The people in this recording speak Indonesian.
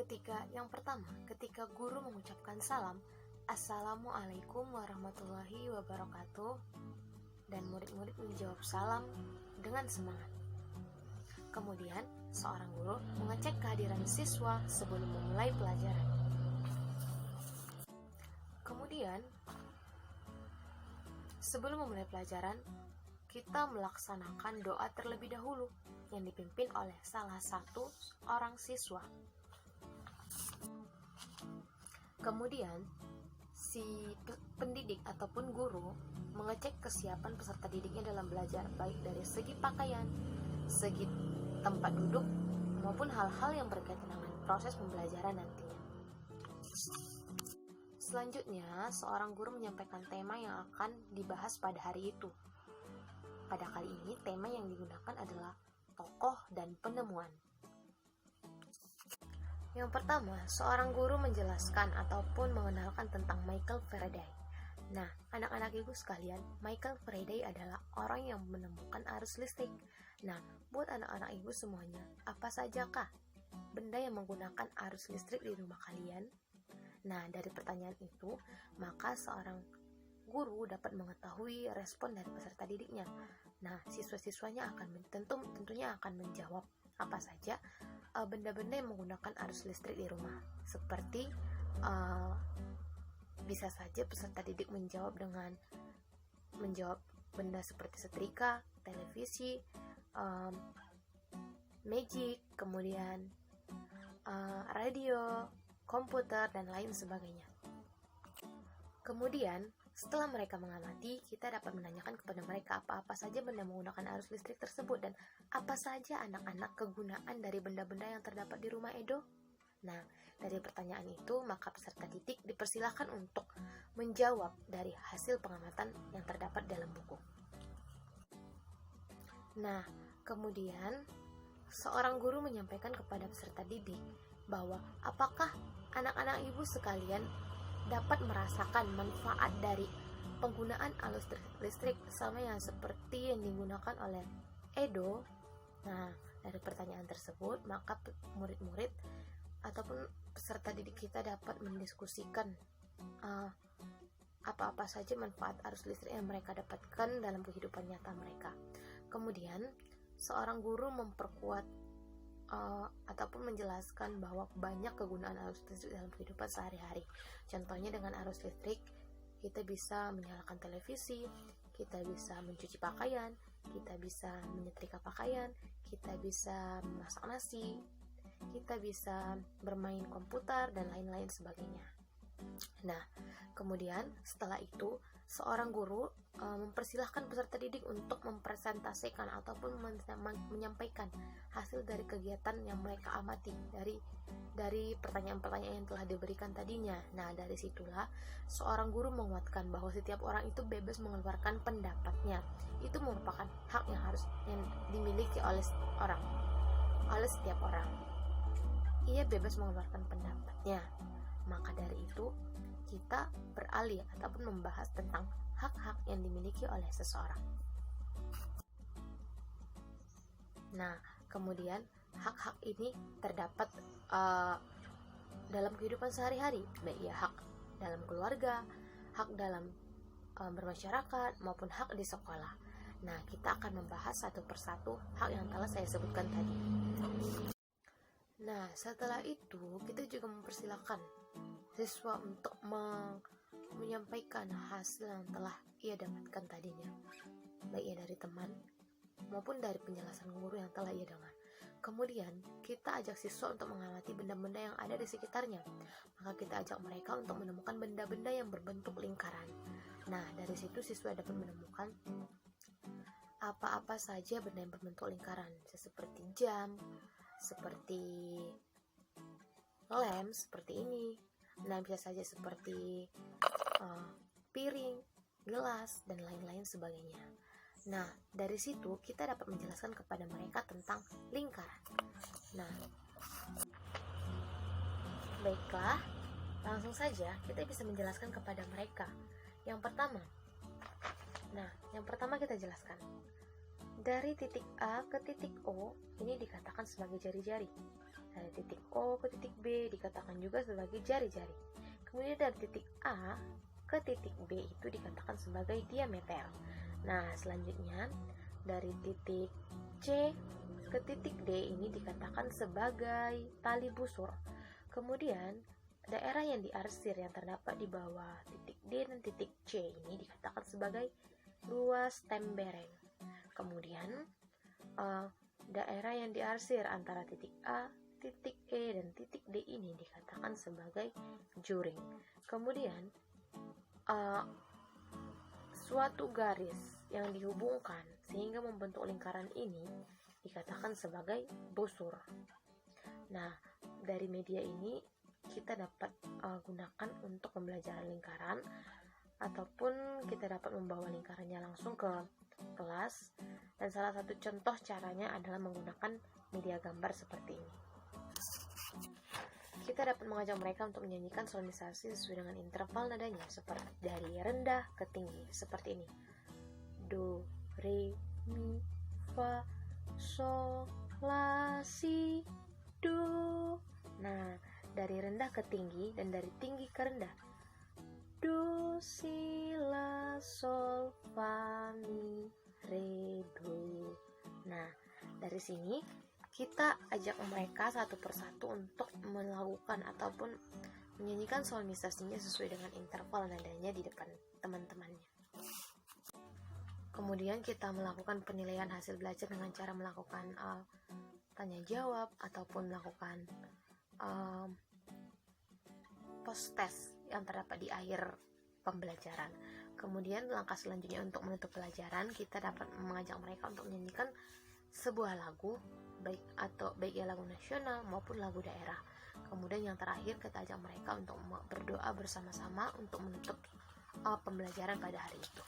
Yang pertama, ketika guru mengucapkan salam, Assalamualaikum warahmatullahi wabarakatuh, dan murid-murid menjawab salam dengan semangat. Kemudian, seorang guru mengecek kehadiran siswa sebelum memulai pelajaran. Kemudian, sebelum memulai pelajaran, kita melaksanakan doa terlebih dahulu yang dipimpin oleh salah satu orang siswa. Kemudian, si pendidik ataupun guru mengecek kesiapan peserta didiknya dalam belajar, baik dari segi pakaian, segi tempat duduk, maupun hal-hal yang berkaitan dengan proses pembelajaran nantinya. Selanjutnya, seorang guru menyampaikan tema yang akan dibahas pada hari itu. Pada kali ini, tema yang digunakan adalah tokoh dan penemuan. Yang pertama, seorang guru menjelaskan ataupun mengenalkan tentang Michael Faraday. Nah, anak-anak ibu sekalian, Michael Faraday adalah orang yang menemukan arus listrik. Nah, buat anak-anak ibu semuanya, apa sajakah benda yang menggunakan arus listrik di rumah kalian? Nah, dari pertanyaan itu, maka seorang guru dapat mengetahui respon dari peserta didiknya. Nah, siswa-siswanya tentunya akan menjawab apa saja benda-benda yang menggunakan arus listrik di rumah. Seperti bisa saja peserta didik menjawab benda seperti setrika, televisi, magic, kemudian radio, komputer, dan lain sebagainya. Kemudian, setelah mereka mengamati, kita dapat menanyakan kepada mereka apa-apa saja benda menggunakan arus listrik tersebut dan apa saja anak-anak kegunaan dari benda-benda yang terdapat di rumah Edo. Nah, dari pertanyaan itu, maka peserta didik dipersilahkan untuk menjawab dari hasil pengamatan yang terdapat dalam buku. Nah, kemudian seorang guru menyampaikan kepada peserta didik bahwa apakah anak-anak ibu sekalian dapat merasakan manfaat dari penggunaan arus listrik sama yang seperti yang digunakan oleh Edo. Nah, dari pertanyaan tersebut, maka murid-murid ataupun peserta didik kita dapat mendiskusikan apa-apa saja manfaat arus listrik yang mereka dapatkan dalam kehidupan nyata mereka. Kemudian, seorang guru memperkuat ataupun menjelaskan bahwa banyak kegunaan arus listrik dalam kehidupan sehari-hari. Contohnya dengan arus listrik, kita bisa menyalakan televisi, kita bisa mencuci pakaian, kita bisa menyetrika pakaian, kita bisa memasak nasi, kita bisa bermain komputer, dan lain-lain sebagainya. Nah, kemudian setelah itu, seorang guru mempersilahkan peserta didik untuk mempresentasikan ataupun menyampaikan hasil dari kegiatan yang mereka amati dari pertanyaan-pertanyaan yang telah diberikan tadinya. Nah, dari situlah seorang guru menguatkan bahwa setiap orang itu bebas mengeluarkan pendapatnya. Itu merupakan hak yang dimiliki oleh setiap orang. Ia bebas mengeluarkan pendapatnya. Maka dari itu, kita beralih ataupun membahas tentang hak-hak yang dimiliki oleh seseorang. Nah, kemudian hak-hak ini terdapat dalam kehidupan sehari-hari, baik ya hak dalam keluarga, hak dalam bermasyarakat, maupun hak di sekolah. Nah, kita akan membahas satu persatu hak yang telah saya sebutkan tadi. Nah, setelah itu kita juga mempersilahkan siswa untuk menyampaikan hasil yang telah ia dapatkan tadinya, baik ia dari teman maupun dari penjelasan guru yang telah ia dengar. Kemudian kita ajak siswa untuk mengamati benda-benda yang ada di sekitarnya. Maka kita ajak mereka untuk menemukan benda-benda yang berbentuk lingkaran. Nah, dari situ siswa dapat menemukan apa-apa saja benda yang berbentuk lingkaran, seperti jam, seperti lem, seperti ini. Nah, bisa saja seperti piring, gelas, dan lain-lain sebagainya. Nah, dari situ kita dapat menjelaskan kepada mereka tentang lingkaran. Nah, baiklah, langsung saja kita bisa menjelaskan kepada mereka. Yang pertama kita jelaskan. Dari titik A ke titik O, ini dikatakan sebagai jari-jari. Dari titik O ke titik B dikatakan juga sebagai jari-jari. Kemudian dari titik A ke titik B itu dikatakan sebagai diameter. Nah, selanjutnya dari titik C ke titik D ini dikatakan sebagai tali busur. Kemudian daerah yang diarsir yang terdapat di bawah titik D dan titik C ini dikatakan sebagai luas tembereng. Kemudian daerah yang diarsir antara titik A, titik E, dan titik D ini dikatakan sebagai juring. Kemudian suatu garis yang dihubungkan sehingga membentuk lingkaran ini dikatakan sebagai busur. Nah, dari media ini kita dapat gunakan untuk pembelajaran lingkaran, ataupun kita dapat membawa lingkarannya langsung ke kelas. Dan salah satu contoh caranya adalah menggunakan media gambar seperti ini. Kita dapat mengajak mereka untuk menyanyikan sonorisasi sesuai dengan interval nadanya, seperti dari rendah ke tinggi, seperti ini: do, re, mi, fa, sol, la, si, do. Nah, dari rendah ke tinggi dan dari tinggi ke rendah: do, si, la, sol, fa, mi, re, do. Nah, dari sini kita ajak mereka satu persatu untuk melakukan ataupun menyanyikan sonorisasinya sesuai dengan interval nadanya di depan teman-temannya. Kemudian kita melakukan penilaian hasil belajar dengan cara melakukan tanya jawab ataupun melakukan post test yang terdapat di akhir pembelajaran. Kemudian langkah selanjutnya untuk menutup pelajaran, kita dapat mengajak mereka untuk menyanyikan sebuah lagu, baik ya lagu nasional maupun lagu daerah. Kemudian yang terakhir kita ajak mereka untuk berdoa bersama-sama untuk menutup pembelajaran pada hari itu.